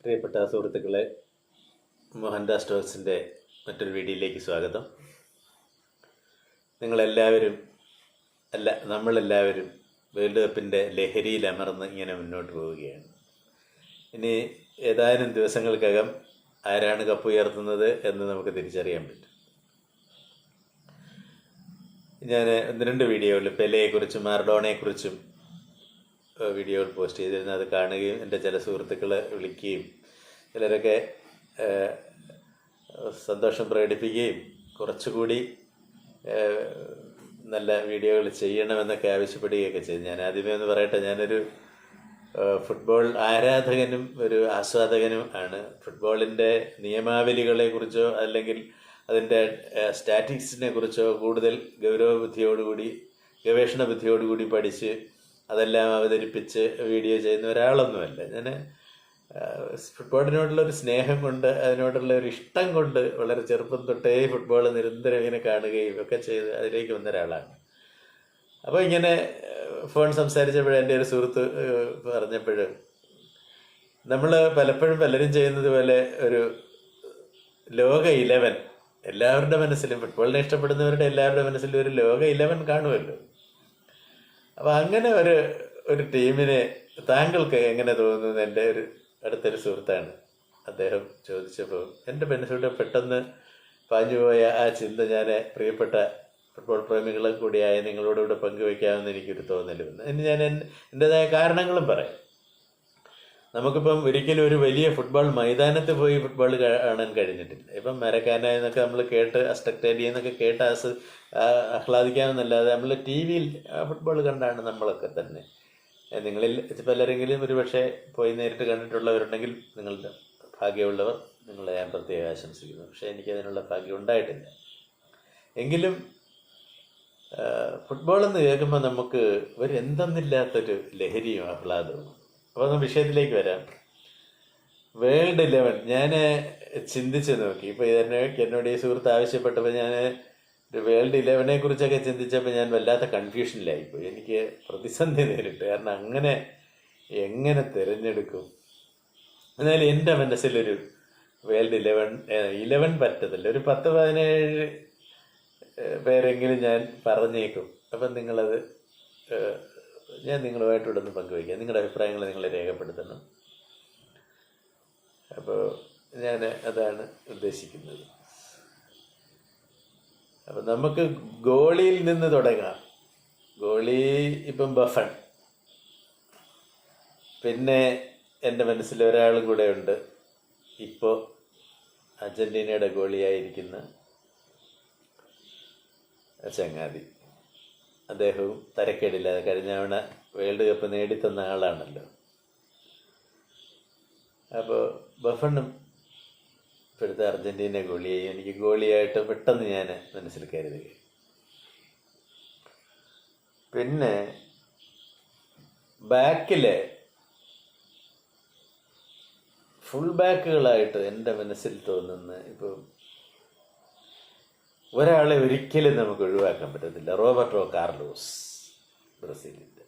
പ്രിയപ്പെട്ട സുഹൃത്തുക്കളെ, മോഹൻദാസ് ടോക്സിൻ്റെ മറ്റൊരു വീഡിയോയിലേക്ക് സ്വാഗതം. നമ്മളെല്ലാവരും വേൾഡ് കപ്പിൻ്റെ ലഹരിയിൽ അമർന്ന് ഇങ്ങനെ മുന്നോട്ട് പോവുകയാണ്. ഇനി ഏതാനും ദിവസങ്ങൾക്കകം ആരാണ് കപ്പ് ഉയർത്തുന്നത് എന്ന് നമുക്ക് തിരിച്ചറിയാൻ പറ്റും. ഞാൻ 1-2 വീഡിയോകളിൽ പെലെയെക്കുറിച്ചും മാറഡോണയെക്കുറിച്ചും വീഡിയോകൾ പോസ്റ്റ് ചെയ്തിരുന്നു. അത് കാണുകയും എൻ്റെ ചില സുഹൃത്തുക്കൾ വിളിക്കുകയും ചിലരൊക്കെ സന്തോഷം പ്രകടിപ്പിക്കുകയും കുറച്ചുകൂടി നല്ല വീഡിയോകൾ ചെയ്യണമെന്നൊക്കെ ആവശ്യപ്പെടുകയൊക്കെ ചെയ്തു. ഞാൻ ആദ്യമേ ഒന്ന് പറയട്ടെ, ഞാനൊരു ഫുട്ബോൾ ആരാധകനും ഒരു ആസ്വാദകനും ആണ്. ഫുട്ബോളിൻ്റെ നിയമാവലികളെക്കുറിച്ചോ അല്ലെങ്കിൽ അതിൻ്റെ സ്റ്റാറ്റിക്സിനെ കുറിച്ചോ കൂടുതൽ ഗവേഷണ ബുദ്ധിയോടുകൂടി പഠിച്ച് അതെല്ലാം അവതരിപ്പിച്ച് വീഡിയോ ചെയ്യുന്ന ഒരാളൊന്നുമല്ല. ഞാൻ ഫുട്ബോളിനോടുള്ളൊരു സ്നേഹം കൊണ്ട്, അതിനോടുള്ള ഒരു ഇഷ്ടം കൊണ്ട് വളരെ ചെറുപ്പം തൊട്ടേ ഫുട്ബോൾ നിരന്തരം ഇങ്ങനെ കാണുകയും ഒക്കെ ചെയ്ത് അതിലേക്ക് വന്ന ഒരാളാണ്. അപ്പോൾ ഇങ്ങനെ ഫോൺ സംസാരിച്ചപ്പോൾ എൻ്റെ ഒരു സുഹൃത്ത് പറഞ്ഞപ്പോൾ, നമ്മൾ പലപ്പോഴും പലരും ചെയ്യുന്നത് പോലെ ഒരു ലോക 11 എല്ലാവരുടെ മനസ്സിലും, ഫുട്ബോളിനെ ഇഷ്ടപ്പെടുന്നവരുടെ എല്ലാവരുടെ മനസ്സിലും ഒരു ലോക 11 കാണുമല്ലോ. അപ്പോൾ അങ്ങനെ ഒരു ടീമിനെ താങ്കൾക്ക് എങ്ങനെ തോന്നുന്നു? എൻ്റെ ഒരു അടുത്തൊരു സുഹൃത്താണ്. അദ്ദേഹം ചോദിച്ചപ്പോൾ എൻ്റെ മനസ്സിലൂടെ പെട്ടെന്ന് പാഞ്ഞുപോയ ആ ചിന്ത ഞാൻ പ്രിയപ്പെട്ട ഫുട്ബോൾ പ്രേമികളും കൂടിയായ നിങ്ങളോടുകൂടെ പങ്കുവയ്ക്കാമെന്ന് എനിക്കൊരു തോന്നൽ വന്നു. ഇനി ഞാൻ എൻ്റെതായ കാരണങ്ങളും പറയാം. നമുക്കിപ്പം ഒരിക്കലും ഒരു വലിയ ഫുട്ബോൾ മൈതാനത്ത് പോയി ഫുട്ബോൾ കാണാൻ കഴിഞ്ഞിട്ടില്ല. ഇപ്പം മരക്കാന എന്നൊക്കെ നമ്മൾ കേട്ട്, അസ്റ്റക്ടേലിയ എന്നൊക്കെ കേട്ട് ആഹ്ലാദിക്കാമെന്നല്ലാതെ നമ്മൾ ടി വിയിൽ ഫുട്ബോൾ കണ്ടാണ് നമ്മളൊക്കെ തന്നെ. നിങ്ങളിൽ പലരെങ്കിലും ഒരു പക്ഷേ പോയി നേരിട്ട് കണ്ടിട്ടുള്ളവരുണ്ടെങ്കിൽ നിങ്ങളുടെ ഭാഗ്യമുള്ളവർ, നിങ്ങളെ ഞാൻ പ്രത്യേകം ആശംസിക്കുന്നു. പക്ഷേ എനിക്കതിനുള്ള ഭാഗ്യം ഉണ്ടായിട്ടില്ല. എങ്കിലും ഫുട്ബോളെന്ന് കേൾക്കുമ്പോൾ നമുക്ക് ഒരു എന്തെന്നില്ലാത്തൊരു ലഹരിയും ആഹ്ലാദവും. അപ്പോൾ വിഷയത്തിലേക്ക് വരാം. വേൾഡ് 11 ഞാൻ ചിന്തിച്ച് നോക്കി. ഇപ്പോൾ എന്നോട് ഈ സുഹൃത്ത് ആവശ്യപ്പെട്ടപ്പോൾ ഞാൻ ഒരു വേൾഡ് 11 കുറിച്ചൊക്കെ ചിന്തിച്ചപ്പോൾ ഞാൻ വല്ലാത്ത കൺഫ്യൂഷനിലായിപ്പോയി. എനിക്ക് പ്രതിസന്ധി നേരിട്ട്. കാരണം അങ്ങനെ എങ്ങനെ തിരഞ്ഞെടുക്കും? എന്നാലും എൻ്റെ മനസ്സിലൊരു വേൾഡ് 11 പറ്റത്തില്ല. ഒരു 10-17 പേരെങ്കിലും ഞാൻ പറഞ്ഞേക്കും. അപ്പം നിങ്ങളത് ഞാൻ നിങ്ങളുമായിട്ടിവിടെ ഒന്ന് പങ്കുവയ്ക്കാം. നിങ്ങളുടെ അഭിപ്രായങ്ങൾ നിങ്ങൾ രേഖപ്പെടുത്തണം. അപ്പോൾ ഞാൻ അതാണ് ഉദ്ദേശിക്കുന്നത്. അപ്പം നമുക്ക് ഗോളിയിൽ നിന്ന് തുടങ്ങാം. ഗോളി ഇപ്പം ബഫൺ. പിന്നെ എൻ്റെ മനസ്സിൽ ഒരാളും കൂടെ ഉണ്ട്, ഇപ്പോൾ അർജൻറ്റീനയുടെ ഗോളിയായിരിക്കുന്ന ചങ്ങാതി. അദ്ദേഹവും തരക്കേടില്ലാതെ കഴിഞ്ഞ തവണ വേൾഡ് കപ്പ് നേടിത്തന്ന ആളാണല്ലോ. അപ്പോൾ ബഫണ്ണും ഇപ്പോഴത്തെ അർജൻറ്റീന ഗോളിയായി എനിക്ക് ഗോളിയായിട്ട് പെട്ടെന്ന് ഞാൻ മനസ്സിൽ കരുതുക. പിന്നെ ബാക്കിലെ ഫുൾ ബാക്കുകളായിട്ട് എൻ്റെ മനസ്സിൽ തോന്നുന്ന, ഇപ്പോൾ ഒരാളെ ഒരിക്കലും നമുക്ക് ഒഴിവാക്കാൻ പറ്റത്തില്ല, റോബർട്ടോ കാർലോസ്, ബ്രസീലിൻ്റെ.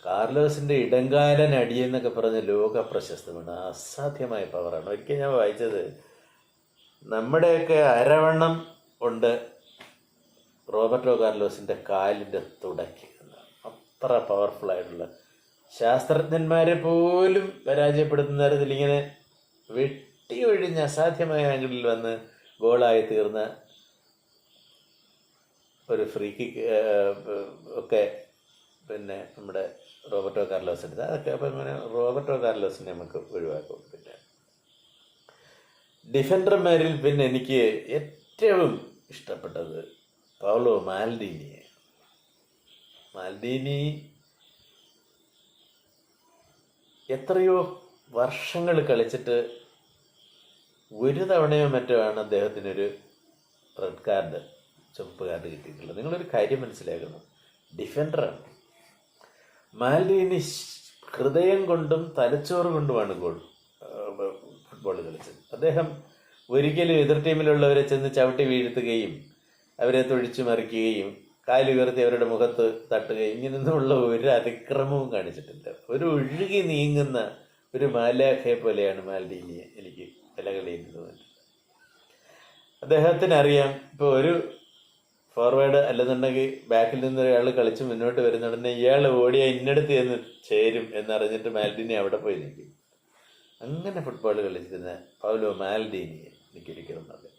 കാർലോസിൻ്റെ ഇടങ്കാലൻ അടിയെന്നൊക്കെ പറഞ്ഞ് ലോക പ്രശസ്തമാണ്. അസാധ്യമായ പവറാണ്. ഒരിക്കൽ ഞാൻ വായിച്ചത്, നമ്മുടെയൊക്കെ അരവണ്ണം ഉണ്ട് റോബർട്ടോ കാർലോസിൻ്റെ കാലിൻ്റെ തുടയ്ക്ക്. അത്ര പവർഫുള്ളായിട്ടുള്ള, ശാസ്ത്രജ്ഞന്മാരെ പോലും പരാജയപ്പെടുത്തുന്ന തരത്തിൽ ഇങ്ങനെ വെട്ടി ഒഴിഞ്ഞ് അസാധ്യമായ ആംഗിളിൽ വന്ന് ഗോളായി തീർന്ന ഒരു ഫ്രീ കിക്ക് ഒക്കെ പിന്നെ നമ്മുടെ റോബർട്ടോ കാർലോസ് എടുത്ത്. അതൊക്കെ അപ്പം അങ്ങനെ റോബർട്ടോ കാർലോസിനെ നമുക്ക് ഒഴിവാക്കും. പിന്നെ ഡിഫൻഡർമാരിൽ പിന്നെ എനിക്ക് ഏറ്റവും ഇഷ്ടപ്പെട്ടത് പൗലോ മാൽഡീനിയെ. മാൽഡീനി എത്രയോ വർഷങ്ങൾ കളിച്ചിട്ട് ഒരു തവണയോ മറ്റോ ആണ് അദ്ദേഹത്തിനൊരു റെഡ് കാർഡ്, ചുവപ്പ് കാർഡ് കിട്ടിയിട്ടുള്ളത്. നിങ്ങളൊരു കാര്യം മനസ്സിലാക്കണം, ഡിഫൻഡറാണ്. മാൽഡീനി ഹൃദയം കൊണ്ടും തലച്ചോറ് കൊണ്ടുമാണ് ഫുട്ബോൾ കളിച്ചത്. അദ്ദേഹം ഒരിക്കലും എതിർ ടീമിലുള്ളവരെ ചെന്ന് ചവിട്ടി വീഴ്ത്തുകയും അവരെ തൊഴിച്ചു മറിക്കുകയും കാലുയർത്തി അവരുടെ മുഖത്ത് തട്ടുകയും ഇങ്ങനെയൊന്നുമുള്ള ഒരു അതിക്രമവും കാണിച്ചിട്ടില്ല. ഒരു ഒഴുകി നീങ്ങുന്ന ഒരു മാലാഖയെ പോലെയാണ് മാൽഡീനിയെ എനിക്ക് പല കളിയിൽ തോന്നിയിട്ടുണ്ട്. അദ്ദേഹത്തിന് അറിയാം, ഇപ്പോൾ ഒരു ഫോർവേഡ് അല്ലെന്നുണ്ടെങ്കിൽ ബാക്കിൽ നിന്ന് ഒരാൾ കളിച്ച് മുന്നോട്ട് വരുന്നുണ്ടെങ്കിൽ ഇയാൾ ഓടിയാൽ ഇന്നടത്ത് ചെന്ന് ചേരും എന്നറിഞ്ഞിട്ട് മാൽഡീനി അവിടെ പോയി നിൽക്കും. അങ്ങനെ ഫുട്ബോൾ കളിച്ചിരുന്ന പൗലോ മാൽഡീനിയെ എനിക്കൊരിക്കലും അറിയാം.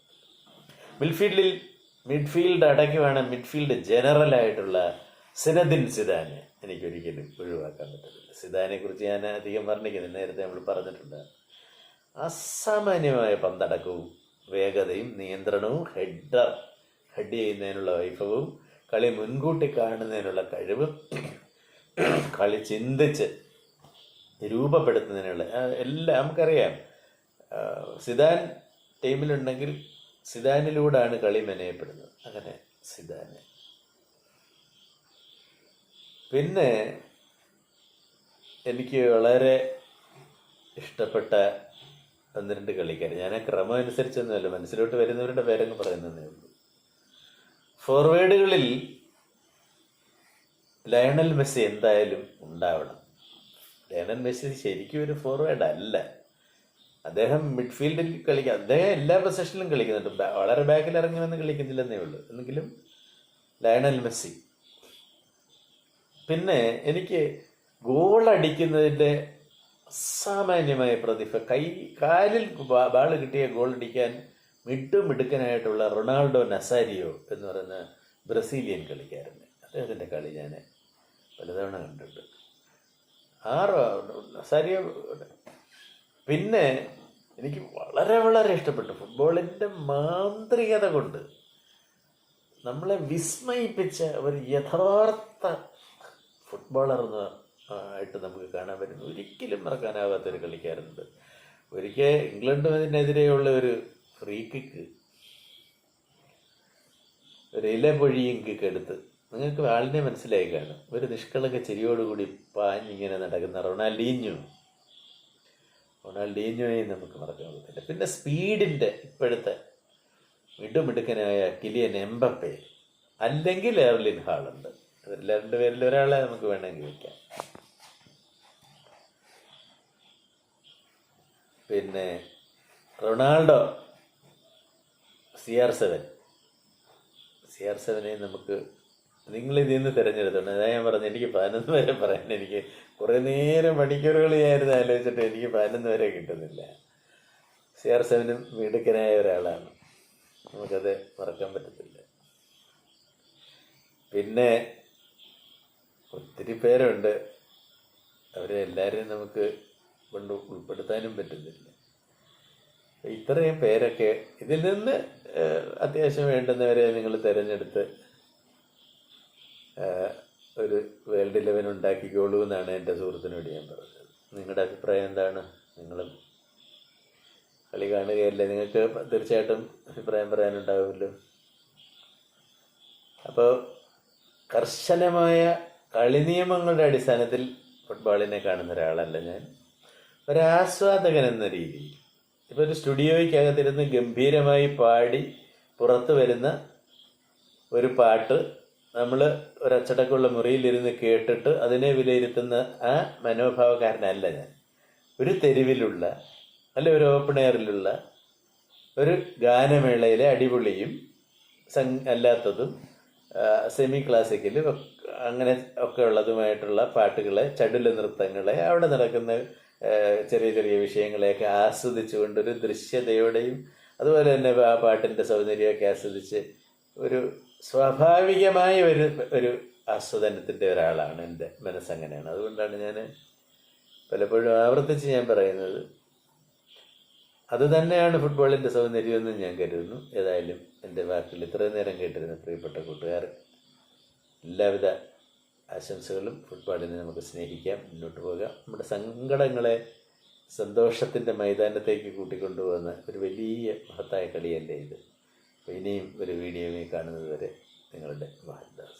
മിഡ്ഫീൽഡ് അടക്കി വേണം മിഡ്ഫീൽഡ് ജനറലായിട്ടുള്ള സിനദിൻ സിദാനെ എനിക്കൊരിക്കലും ഒഴിവാക്കാൻ പറ്റത്തില്ല. സിദാനെ കുറിച്ച് ഞാൻ അധികം വർണ്ണിക്കുന്നില്ല, നേരത്തെ നമ്മൾ പറഞ്ഞിട്ടുണ്ട്. അസാമാന്യമായ പന്തടക്കവും വേഗതയും നിയന്ത്രണവും ഹെഡ് ചെയ്യുന്നതിനുള്ള വൈഭവവും കളി മുൻകൂട്ടി കാണുന്നതിനുള്ള കഴിവും കളി ചിന്തിച്ച് രൂപപ്പെടുത്തുന്നതിനുള്ള എല്ലാം നമുക്കറിയാം. സിദാൻ ടീമിലുണ്ടെങ്കിൽ സിദാനിലൂടെയാണ് കളി മെനയപ്പെടുന്നത്. അങ്ങനെ സിദാന്. പിന്നെ എനിക്ക് വളരെ ഇഷ്ടപ്പെട്ട 1-2 കളിക്കാർ, ഞാൻ ആ ക്രമം അനുസരിച്ചൊന്നുമല്ല, മനസ്സിലോട്ട് വരുന്നവരുടെ പേരങ്ങ് പറയുന്നതേ ഉള്ളൂ. ഫോർവേഡുകളിൽ ലയണൽ മെസ്സി എന്തായാലും ഉണ്ടാവണം. ലയണൽ മെസ്സി ശരിക്കും ഒരു ഫോർവേഡ് അല്ല, അദ്ദേഹം മിഡ്ഫീൽഡിൽ കളിക്കുക. അദ്ദേഹം എല്ലാ പൊസിഷനിലും കളിക്കുന്നുണ്ട്, വളരെ ബാക്കിൽ ഇറങ്ങി വന്ന് കളിക്കുന്നില്ലെന്നേ ഉള്ളൂ. എന്നെങ്കിലും ലയണൽ മെസ്സി. പിന്നെ എനിക്ക് ഗോളടിക്കുന്നതിൻ്റെ അസാമാന്യമായ പ്രതിഭ, കാലിൽ ബാൾ കിട്ടിയ ഗോൾ അടിക്കാൻ മിടുക്കനായിട്ടുള്ള റൊണാൾഡോ നസാരിയോ എന്ന് പറയുന്ന ബ്രസീലിയൻ കളിക്കാരന്, അദ്ദേഹത്തിൻ്റെ കളി ഞാൻ പലതവണ കണ്ടിട്ടുണ്ട്. നസാരിയോ. പിന്നെ എനിക്ക് വളരെ വളരെ ഇഷ്ടപ്പെട്ടു ഫുട്ബോളിൻ്റെ മാന്ത്രികത കൊണ്ട് നമ്മളെ വിസ്മയിപ്പിച്ച ഒരു യഥാർത്ഥ ഫുട്ബോളർ ആയിട്ട് നമുക്ക് കാണാൻ പറ്റുന്നു. ഒരിക്കലും മറക്കാനാവാത്തൊരു കളിക്കാരുണ്ട്. ഒരിക്കൽ ഇംഗ്ലണ്ടിനെതിരെയുള്ള ഒരു ഫ്രീ കിക്ക്, ഒരു ഇലപൊഴിയും കിക്ക് എടുത്ത്, നിങ്ങൾക്ക് ആളിനെ മനസ്സിലായി കാണും, ഒരു നിഷ്കളങ്ക ചിരിയോടുകൂടി പാഞ്ഞിങ്ങനെ നടക്കുന്ന റൊണാൾഡീഞ്ഞോയെ നമുക്ക് മറക്കാൻ പറ്റില്ല. പിന്നെ സ്പീഡിൻ്റെ ഇപ്പോഴത്തെ മിടുമിടുക്കനായ കിലിയൻ എംബപ്പെ അല്ലെങ്കിൽ എർലിൻ ഹാളണ്ട്. ഇവർ 2 പേരിൽ ഒരാളെ നമുക്ക് വേണമെങ്കിൽ വയ്ക്കാം. പിന്നെ റൊണാൾഡോ, CR7 നമുക്ക് നിങ്ങളിതിൽ നിന്ന് തിരഞ്ഞെടുത്തോണ്ട്. അതാ ഞാൻ പറഞ്ഞു, എനിക്ക് 11 വരെ പറയാൻ എനിക്ക് കുറേ നേരം മണിക്കൂറുകളായിരുന്നു ആലോചിച്ചിട്ട് എനിക്ക് 11 വരെ കിട്ടുന്നില്ല. CR7 മിടുക്കനായ ഒരാളാണ്, നമുക്കത് മറക്കാൻ പറ്റത്തില്ല. പിന്നെ ഒത്തിരി പേരുണ്ട്, അവരെ എല്ലാവരെയും നമുക്ക് കൊണ്ട് ഉൾപ്പെടുത്താനും പറ്റുന്നില്ല. ഇത്രയും പേരൊക്കെ ഇതിൽ നിന്ന് അത്യാവശ്യം വേണ്ടുന്നവരെ നിങ്ങൾ തിരഞ്ഞെടുത്ത് ഒരു വേൾഡ് 11 ഉണ്ടാക്കിക്കോളൂ എന്നാണ് എൻ്റെ സുഹൃത്തിനോട് ഞാൻ പറഞ്ഞത്. നിങ്ങളുടെ അഭിപ്രായം എന്താണ്? നിങ്ങളും കളി കാണുകയല്ലേ, നിങ്ങൾക്ക് തീർച്ചയായിട്ടും അഭിപ്രായം പറയാനുണ്ടാവുമല്ലോ. അപ്പോൾ കർശനമായ കളി നിയമങ്ങളുടെ അടിസ്ഥാനത്തിൽ ഫുട്ബോളിനെ കാണുന്ന ഒരാളല്ല ഞാൻ, ഒരാസ്വാദകൻ എന്ന രീതിയിൽ. ഇപ്പോൾ ഒരു സ്റ്റുഡിയോയ്ക്കകത്തിരുന്ന് ഗംഭീരമായി പാടി പുറത്തു വരുന്ന ഒരു പാട്ട് നമ്മൾ ഒരച്ചടക്കമുള്ള മുറിയിലിരുന്ന് കേട്ടിട്ട് അതിനെ വിലയിരുത്തുന്ന ആ മനോഭാവക്കാരനല്ല ഞാൻ. ഒരു തെരുവിലുള്ള അല്ല ഒരു ഓപ്പൺ എയറിലുള്ള ഒരു ഗാനമേളയിലെ അടിപൊളിയും അല്ലാത്തതും സെമി ക്ലാസിക്കലും അങ്ങനെ ഒക്കെ ഉള്ളതുമായിട്ടുള്ള പാട്ടുകളെ, ചടുല നൃത്തങ്ങളെ, അവിടെ നടക്കുന്ന ചെറിയ ചെറിയ വിഷയങ്ങളെയൊക്കെ ആസ്വദിച്ചുകൊണ്ടൊരു ദൃശ്യതയോടെയും അതുപോലെ തന്നെ ആ പാട്ടിൻ്റെ സൗന്ദര്യമൊക്കെ ആസ്വദിച്ച് ഒരു സ്വാഭാവികമായ ഒരു ആസ്വാദനത്തിൻ്റെ ഒരാളാണ്. എൻ്റെ മനസ്സങ്ങനെയാണ്. അതുകൊണ്ടാണ് ഞാൻ പലപ്പോഴും ആവർത്തിച്ച് ഞാൻ പറയുന്നത്, അത് തന്നെയാണ് ഫുട്ബോളിൻ്റെ സൗന്ദര്യമെന്നും ഞാൻ കരുതുന്നു. ഏതായാലും എൻ്റെ വാക്കുകൾ ഇത്രയും നേരം കേട്ടിരുന്ന പ്രിയപ്പെട്ട കൂട്ടുകാർ, എല്ലാവിധ ആശംസകളും. ഫുട്ബോളിനെ നമുക്ക് സ്നേഹിക്കാം, മുന്നോട്ട് പോകാം. നമ്മുടെ സങ്കടങ്ങളെ സന്തോഷത്തിൻ്റെ മൈതാനത്തേക്ക് കൂട്ടിക്കൊണ്ടുപോകുന്ന ഒരു വലിയ മഹത്തായ കളിയല്ലേ ഇത്. അപ്പോൾ ഇനിയും ഒരു വീഡിയോയിൽ കാണുന്നത് വരെ നിങ്ങളുടെ മോഹൻദാസ്.